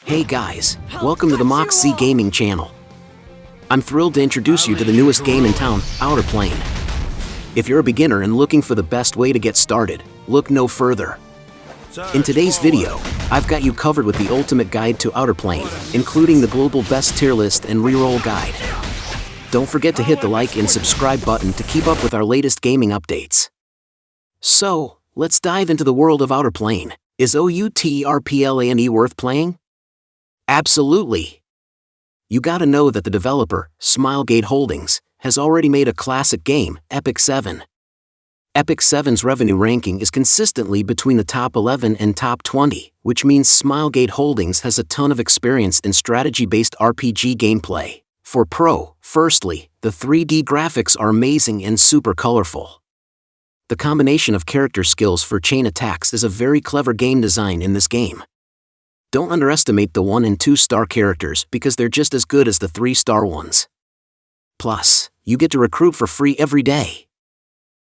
Hey guys, welcome to the Moxie Gaming channel. I'm thrilled to introduce you to the newest game in town, Outerplane. If you're a beginner and looking for the best way to get started, look no further. In today's video, I've got you covered with the ultimate guide to Outerplane, including the global best tier list and reroll guide. Don't forget to hit the like and subscribe button to keep up with our latest gaming updates. So, let's dive into the world of Outerplane. Is Outerplane worth playing? Absolutely. You gotta know that the developer, Smilegate Holdings, has already made a classic game, Epic 7. Epic 7's revenue ranking is consistently between the top 11 and top 20, which means Smilegate Holdings has a ton of experience in strategy-based RPG gameplay. For Pro, firstly, the 3D graphics are amazing and super colorful. The combination of character skills for chain attacks is a very clever game design in this game. Don't underestimate the 1 and 2 star characters because they're just as good as the 3-star ones. Plus, you get to recruit for free every day.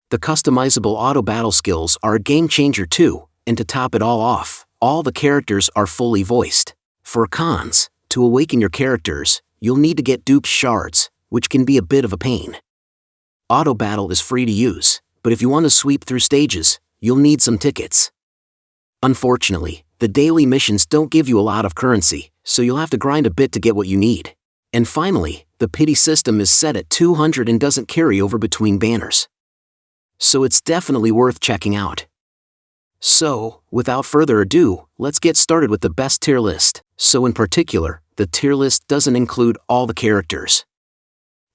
The customizable auto battle skills are a game changer too, and to top it all off, all the characters are fully voiced. For cons, to awaken your characters, you'll need to get dupe shards, which can be a bit of a pain. Auto battle is free to use, but if you want to sweep through stages, you'll need some tickets. Unfortunately, the daily missions don't give you a lot of currency, so you'll have to grind a bit to get what you need. And finally, the pity system is set at 200 and doesn't carry over between banners. So it's definitely worth checking out. So, without further ado, let's get started with the best tier list. So in particular, the tier list doesn't include all the characters.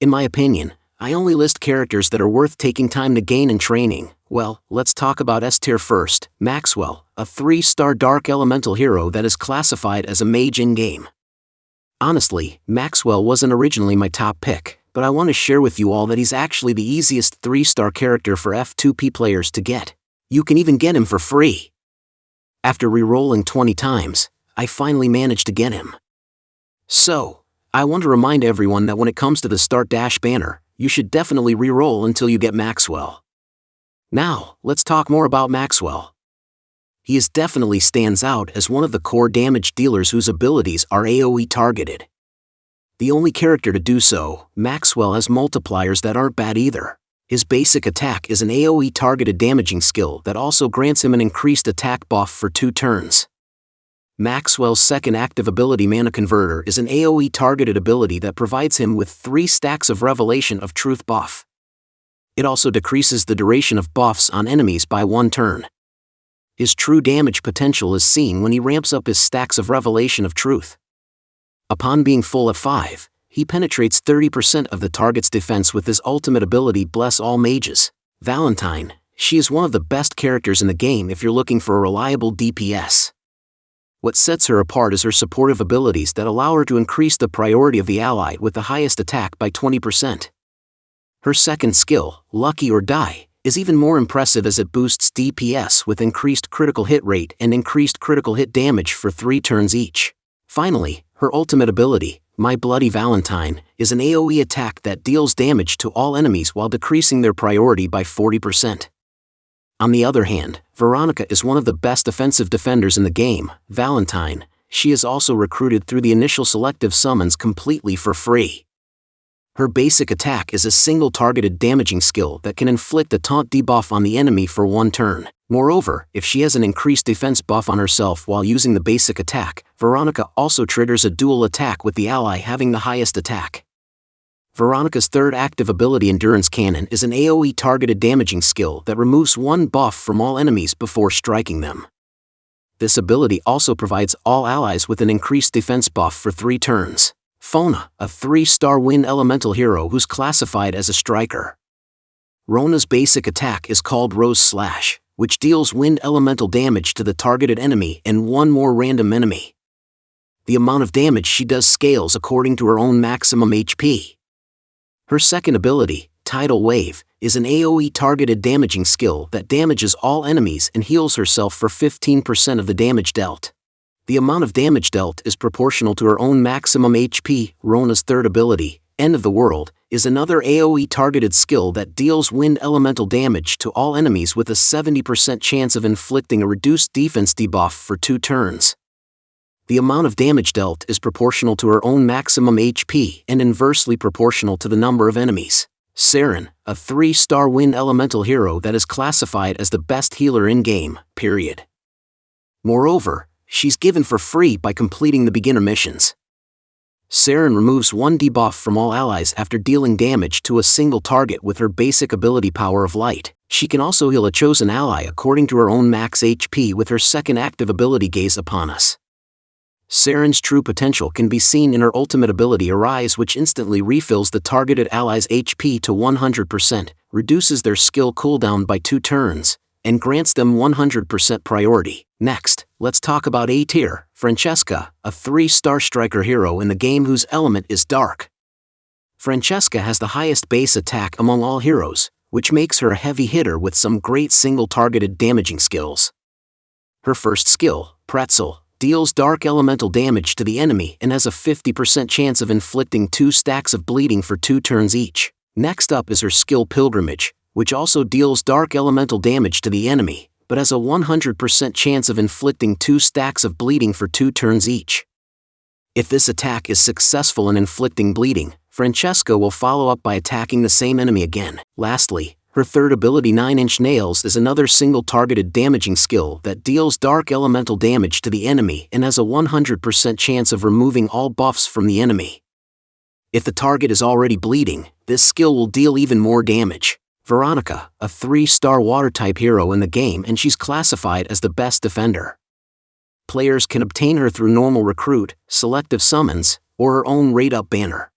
In my opinion, I only list characters that are worth taking time to gain and training. Well, let's talk about S tier first, Maxwell, a 3-star dark elemental hero that is classified as a mage in-game. Honestly, Maxwell wasn't originally my top pick, but I want to share with you all that he's actually the easiest 3-star character for F2P players to get. You can even get him for free. After re-rolling 20 times, I finally managed to get him. So, I want to remind everyone that when it comes to the Start Dash banner, you should definitely re-roll until you get Maxwell. Now, let's talk more about Maxwell. He definitely stands out as one of the core damage dealers whose abilities are AoE targeted. The only character to do so, Maxwell has multipliers that aren't bad either. His basic attack is an AoE targeted damaging skill that also grants him an increased attack buff for 2 turns. Maxwell's second active ability, Mana Converter, is an AoE targeted ability that provides him with 3 stacks of Revelation of Truth buff. It also decreases the duration of buffs on enemies by 1 turn. His true damage potential is seen when he ramps up his stacks of Revelation of Truth. Upon being full at 5, he penetrates 30% of the target's defense with his ultimate ability, Bless All Mages. Valentine, she is one of the best characters in the game if you're looking for a reliable DPS. What sets her apart is her supportive abilities that allow her to increase the priority of the ally with the highest attack by 20%. Her second skill, Lucky or Die, is even more impressive as it boosts DPS with increased critical hit rate and increased critical hit damage for 3 turns each. Finally, her ultimate ability, My Bloody Valentine, is an AoE attack that deals damage to all enemies while decreasing their priority by 40%. On the other hand, Veronica is one of the best offensive defenders in the game. Valentine, she is also recruited through the initial selective summons completely for free. Her basic attack is a single targeted damaging skill that can inflict a taunt debuff on the enemy for 1 turn. Moreover, if she has an increased defense buff on herself while using the basic attack, Veronica also triggers a dual attack with the ally having the highest attack. Veronica's third active ability, Endurance Cannon, is an AoE targeted damaging skill that removes 1 buff from all enemies before striking them. This ability also provides all allies with an increased defense buff for 3 turns. Fona, a 3-star wind elemental hero who's classified as a striker. Rona's basic attack is called Rose Slash, which deals wind elemental damage to the targeted enemy and 1 more random enemy. The amount of damage she does scales according to her own maximum HP. Her second ability, Tidal Wave, is an AoE targeted damaging skill that damages all enemies and heals herself for 15% of the damage dealt. The amount of damage dealt is proportional to her own maximum HP. Rona's third ability, End of the World, is another AoE targeted skill that deals wind elemental damage to all enemies with a 70% chance of inflicting a reduced defense debuff for 2 turns. The amount of damage dealt is proportional to her own maximum HP and inversely proportional to the number of enemies. Saren, a 3-star wind elemental hero that is classified as the best healer in-game, period. Moreover, she's given for free by completing the beginner missions. Saren removes 1 debuff from all allies after dealing damage to a single target with her basic ability Power of Light. She can also heal a chosen ally according to her own max HP with her second active ability Gaze Upon Us. Saren's true potential can be seen in her ultimate ability Arise, which instantly refills the targeted ally's HP to 100%, reduces their skill cooldown by 2 turns, and grants them 100% priority. Next, let's talk about A tier, Francesca, a 3-star striker hero in the game whose element is dark. Francesca has the highest base attack among all heroes, which makes her a heavy hitter with some great single-targeted damaging skills. Her first skill, Pretzel, deals dark elemental damage to the enemy and has a 50% chance of inflicting 2 stacks of bleeding for 2 turns each. Next up is her skill Pilgrimage, which also deals dark elemental damage to the enemy, but has a 100% chance of inflicting 2 stacks of bleeding for 2 turns each. If this attack is successful in inflicting bleeding, Francesca will follow up by attacking the same enemy again. Lastly, her third ability 9-inch Nails is another single-targeted damaging skill that deals dark elemental damage to the enemy and has a 100% chance of removing all buffs from the enemy. If the target is already bleeding, this skill will deal even more damage. Veronica, a 3-star water-type hero in the game, and she's classified as the best defender. Players can obtain her through normal recruit, selective summons, or her own raid-up banner.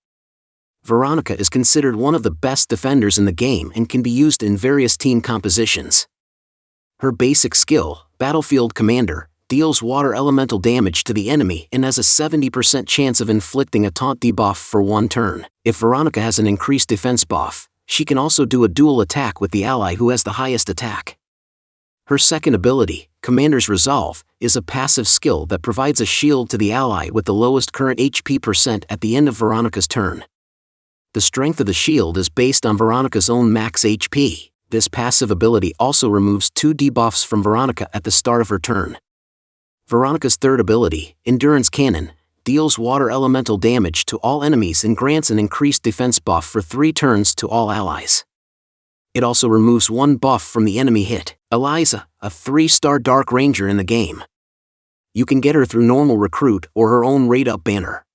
Veronica is considered one of the best defenders in the game and can be used in various team compositions. Her basic skill, Battlefield Commander, deals water elemental damage to the enemy and has a 70% chance of inflicting a taunt debuff for 1 turn. If Veronica has an increased defense buff, she can also do a dual attack with the ally who has the highest attack. Her second ability, Commander's Resolve, is a passive skill that provides a shield to the ally with the lowest current HP percent at the end of Veronica's turn. The strength of the shield is based on Veronica's own max HP. This passive ability also removes 2 debuffs from Veronica at the start of her turn. Veronica's third ability, Endurance Cannon, deals water elemental damage to all enemies and grants an increased defense buff for 3 turns to all allies. It also removes 1 buff from the enemy hit. Eliza, a 3-star Dark Ranger in the game. You can get her through normal recruit or her own raid-up banner.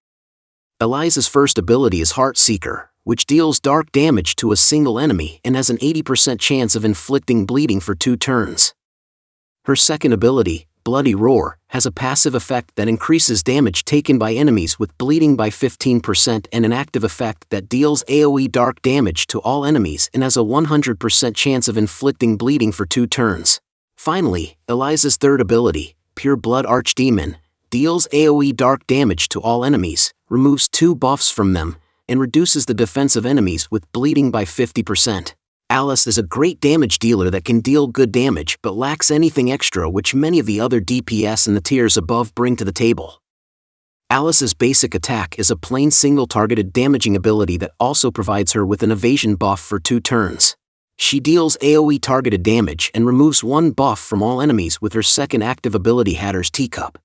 Eliza's first ability is Heartseeker, which deals dark damage to a single enemy and has an 80% chance of inflicting bleeding for 2 turns. Her second ability, Bloody Roar, has a passive effect that increases damage taken by enemies with bleeding by 15% and an active effect that deals AoE dark damage to all enemies and has a 100% chance of inflicting bleeding for 2 turns. Finally, Eliza's third ability, Pure Blood Archdemon, deals AoE dark damage to all enemies, removes 2 buffs from them, and reduces the defense of enemies with bleeding by 50%. Alice is a great damage dealer that can deal good damage but lacks anything extra which many of the other DPS in the tiers above bring to the table. Alice's basic attack is a plain single-targeted damaging ability that also provides her with an evasion buff for 2 turns. She deals AoE targeted damage and removes 1 buff from all enemies with her second active ability Hatter's Teacup.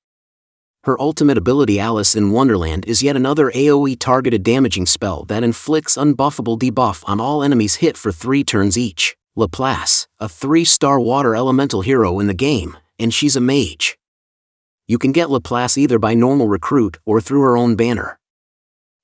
Her ultimate ability Alice in Wonderland is yet another AoE targeted damaging spell that inflicts unbuffable debuff on all enemies hit for 3 turns each. Laplace, a 3-star water elemental hero in the game, and she's a mage. You can get Laplace either by normal recruit or through her own banner.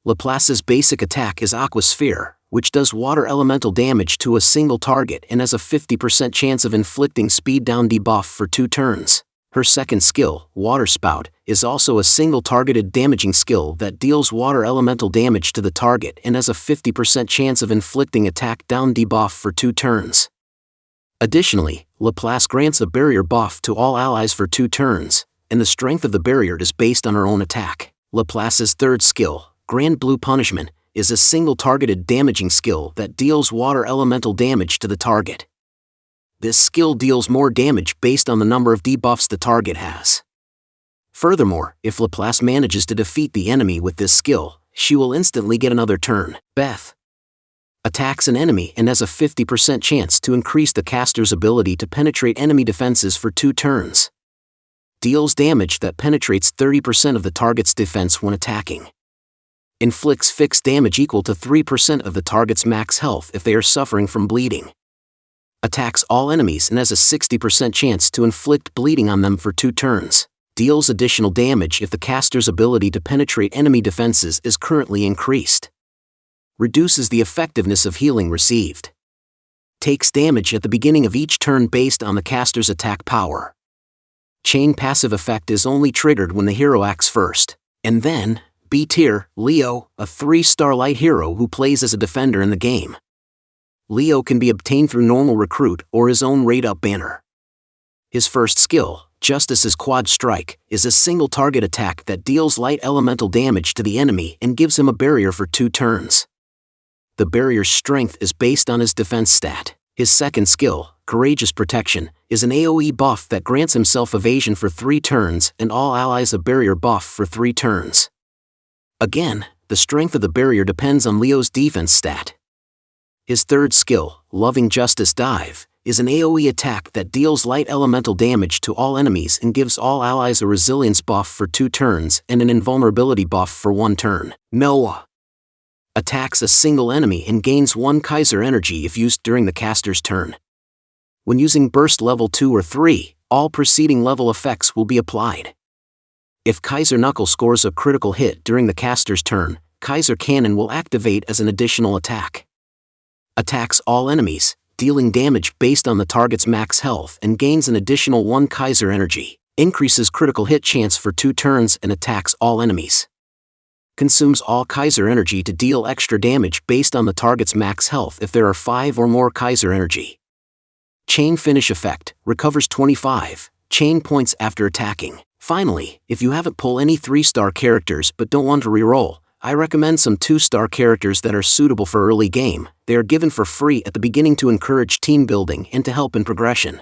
Laplace's basic attack is Aquasphere, which does water elemental damage to a single target and has a 50% chance of inflicting speed down debuff for 2 turns. Her second skill, Water Spout, is also a single-targeted damaging skill that deals water elemental damage to the target and has a 50% chance of inflicting attack down debuff for 2 turns. Additionally, Laplace grants a barrier buff to all allies for 2 turns, and the strength of the barrier is based on her own attack. Laplace's third skill, Grand Blue Punishment, is a single-targeted damaging skill that deals water elemental damage to the target. This skill deals more damage based on the number of debuffs the target has. Furthermore, if Laplace manages to defeat the enemy with this skill, she will instantly get another turn. Beth attacks an enemy and has a 50% chance to increase the caster's ability to penetrate enemy defenses for 2 turns. Deals damage that penetrates 30% of the target's defense when attacking. Inflicts fixed damage equal to 3% of the target's max health if they are suffering from bleeding. Attacks all enemies and has a 60% chance to inflict bleeding on them for 2 turns. Deals additional damage if the caster's ability to penetrate enemy defenses is currently increased. Reduces the effectiveness of healing received. Takes damage at the beginning of each turn based on the caster's attack power. Chain passive effect is only triggered when the hero acts first. And then, B tier, Leo, a 3-star light hero who plays as a defender in the game. Leo can be obtained through normal recruit or his own raid-up banner. His first skill, Justice's Quad Strike, is a single target attack that deals light elemental damage to the enemy and gives him a barrier for 2 turns. The barrier's strength is based on his defense stat. His second skill, Courageous Protection, is an AoE buff that grants himself evasion for 3 turns and all allies a barrier buff for 3 turns. Again, the strength of the barrier depends on Leo's defense stat. His third skill, Loving Justice Dive, is an AoE attack that deals light elemental damage to all enemies and gives all allies a resilience buff for 2 turns and an invulnerability buff for 1 turn. Noah attacks a single enemy and gains 1 Kaiser energy if used during the caster's turn. When using burst level 2 or 3, all preceding level effects will be applied. If Kaiser Knuckle scores a critical hit during the caster's turn, Kaiser Cannon will activate as an additional attack. Attacks all enemies, dealing damage based on the target's max health and gains an additional 1 Kaiser energy. Increases critical hit chance for 2 turns and attacks all enemies. Consumes all Kaiser energy to deal extra damage based on the target's max health if there are 5 or more Kaiser energy. Chain Finish Effect, recovers 25 chain points after attacking. Finally, if you haven't pulled any 3-star characters but don't want to reroll, I recommend some 2-star characters that are suitable for early game. They are given for free at the beginning to encourage team building and to help in progression.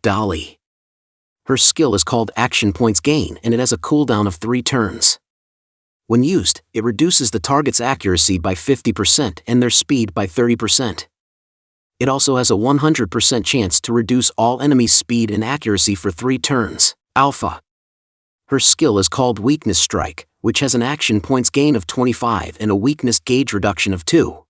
Dolly. Her skill is called Action Points Gain and it has a cooldown of 3 turns. When used, it reduces the target's accuracy by 50% and their speed by 30%. It also has a 100% chance to reduce all enemies' speed and accuracy for 3 turns. Alpha. Her skill is called Weakness Strike, which has an action points gain of 25 and a weakness gauge reduction of 2.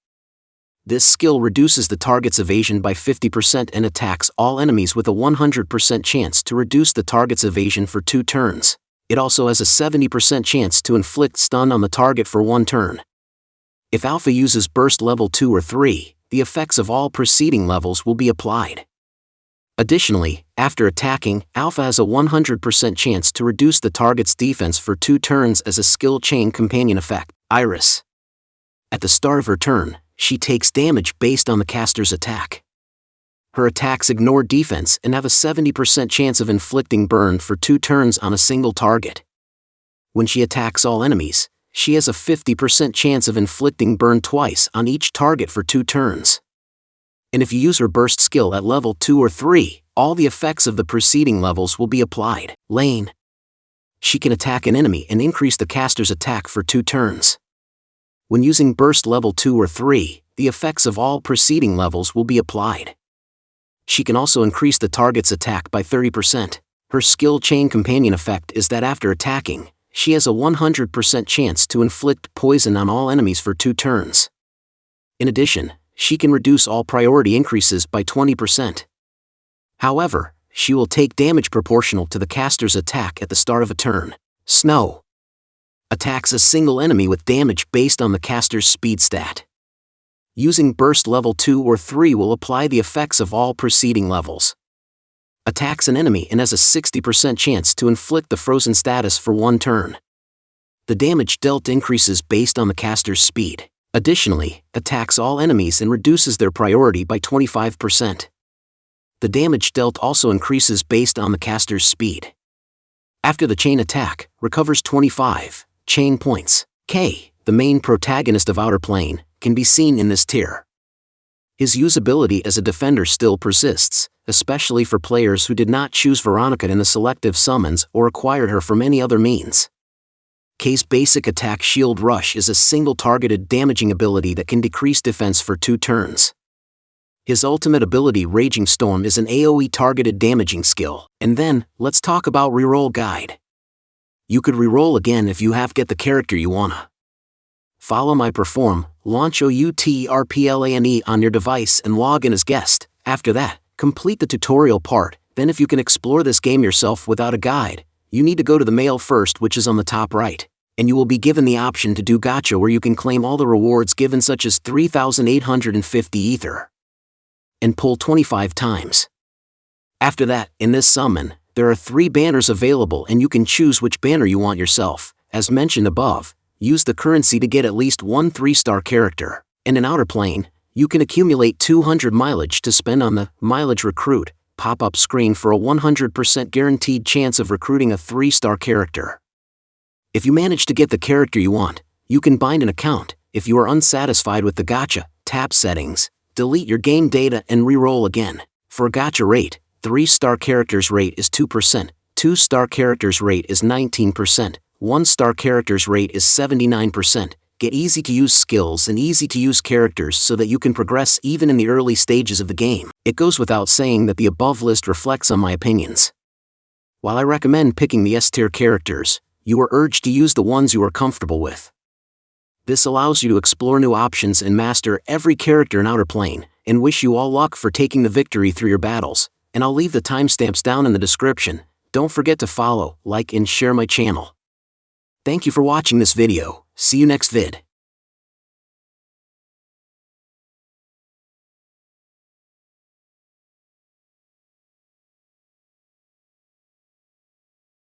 This skill reduces the target's evasion by 50% and attacks all enemies with a 100% chance to reduce the target's evasion for 2 turns. It also has a 70% chance to inflict stun on the target for 1 turn. If Alpha uses burst level 2 or 3, the effects of all preceding levels will be applied. Additionally, after attacking, Alpha has a 100% chance to reduce the target's defense for 2 turns as a skill chain companion effect. Iris. At the start of her turn, she takes damage based on the caster's attack. Her attacks ignore defense and have a 70% chance of inflicting burn for 2 turns on a single target. When she attacks all enemies, she has a 50% chance of inflicting burn twice on each target for 2 turns. And if you use her burst skill at level 2 or 3, all the effects of the preceding levels will be applied. Lane. She can attack an enemy and increase the caster's attack for 2 turns. When using burst level 2 or 3, the effects of all preceding levels will be applied. She can also increase the target's attack by 30%. Her skill chain companion effect is that after attacking, she has a 100% chance to inflict poison on all enemies for 2 turns. In addition, she can reduce all priority increases by 20%. However, she will take damage proportional to the caster's attack at the start of a turn. Snow. Attacks a single enemy with damage based on the caster's speed stat. Using burst level 2 or 3 will apply the effects of all preceding levels. Attacks an enemy and has a 60% chance to inflict the frozen status for 1 turn. The damage dealt increases based on the caster's speed. Additionally, attacks all enemies and reduces their priority by 25%. The damage dealt also increases based on the caster's speed. After the chain attack, recovers 25 chain points. K, the main protagonist of Outerplane, can be seen in this tier. His usability as a defender still persists, especially for players who did not choose Veronica in the selective summons or acquired her from any other means. K's basic attack Shield Rush is a single targeted damaging ability that can decrease defense for 2 turns. His ultimate ability, Raging Storm, is an AoE targeted damaging skill. And then, let's talk about Reroll Guide. You could reroll again if you have get the character you wanna. Follow my perform, launch Outerplane on your device and log in as guest. After that, complete the tutorial part. Then if you can explore this game yourself without a guide, you need to go to the mail first, which is on the top right. And you will be given the option to do gacha, where you can claim all the rewards given, such as 3,850 ether. And pull 25 times. After that, in this summon, there are 3 banners available and you can choose which banner you want yourself. As mentioned above, use the currency to get at least 1 3-star character. And in Outerplane, you can accumulate 200 mileage to spend on the Mileage Recruit pop-up screen for a 100% guaranteed chance of recruiting a 3-star character. If you manage to get the character you want, you can bind an account. If you are unsatisfied with the gacha, tap Settings, delete your game data and reroll again. For a gacha rate, 3-star characters rate is 2%, 2-star characters rate is 19%, 1-star characters rate is 79%. Get easy-to-use skills and easy-to-use characters so that you can progress even in the early stages of the game. It goes without saying that the above list reflects on my opinions. While I recommend picking the S-tier characters, you are urged to use the ones you are comfortable with. This allows you to explore new options and master every character in Outerplane, and wish you all luck for taking the victory through your battles. And I'll leave the timestamps down in the description. Don't forget to follow, like and share my channel. Thank you for watching this video. See you next vid.